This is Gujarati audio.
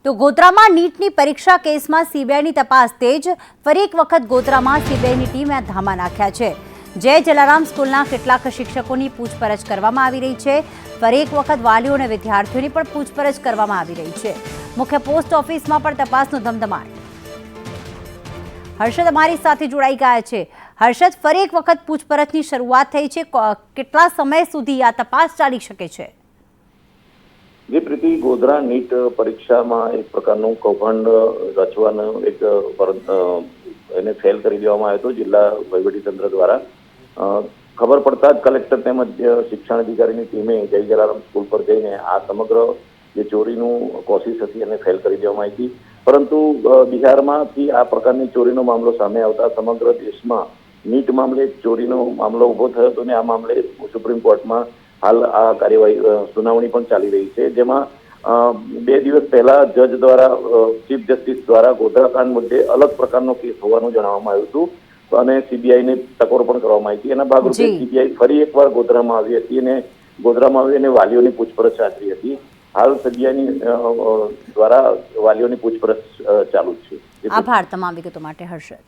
તો ગોધરામાં નીટની પરીક્ષા કેસમાં સીબીઆઈની તપાસ તેજ। ફરી એક વખત ગોધરામાં સીબીઆઈની ટીમે ધામા નાખ્યા છે। જય જલારામ સ્કૂલના કેટલાક શિક્ષકોની પૂછપરછ કરવામાં આવી રહી છે। ફરી એક વખત વાલીઓ અને વિદ્યાર્થીઓની પણ પૂછપરછ કરવામાં આવી રહી છે। મુખ્ય પોસ્ટ ઓફિસમાં પણ તપાસનો ધમધમાટ। હર્ષદ અમારી સાથે જોડાઈ ગયા છે। હર્ષદ, ફરી એક વખત પૂછપરછની શરૂઆત થઈ છે। કેટલા સમય સુધી આ તપાસ ચાલી શકે છે? જે પ્રીતિ, ગોધરા નીટ પરીક્ષામાં એક પ્રકારનું કૌભાંડ રચવાનો એને ફેલ કરી દેવામાં આવ્યો હતો જિલ્લા વહીવટીતંત્ર દ્વારા। ખબર પડતા જ કલેક્ટર તેમજ શિક્ષણ અધિકારીની ટીમે જય જલારામ સ્કૂલ પર જઈને આ સમગ્ર જે ચોરીનું કોશિશ હતી એને ફેલ કરી દેવામાં આવી હતી। પરંતુ બિહારમાંથી આ પ્રકારની ચોરીનો મામલો સામે આવતા સમગ્ર દેશમાં નીટ મામલે ચોરીનો મામલો ઉભો થયો હતો અને આ મામલે સુપ્રીમ કોર્ટમાં હાલ આ કાર્યવાહી સુનાવણી પણ ચાલી રહી છે, જેમાં 2 દિવસ પહેલા જજ દ્વારા ચીફ જસ્ટિસ દ્વારા ગોધરા કાંડ મુદ્દે અલગ પ્રકારનો કેસ હોવાનું જણાવવામાં આવ્યું હતું અને સીબીઆઈને ટકોર પણ કરવામાં આવી હતી। એના ભાગરૂપે સીબીઆઈ ફરી એકવાર ગોધરામાં આવી હતી અને ગોધરામાં આવી અને વાલીઓની પૂછપરછ આચરી હતી। હાલ સીબીઆઈની દ્વારા વાલીઓની પૂછપરછ ચાલુ છે। આભાર તમામ વિગતો માટે હર્ષદ।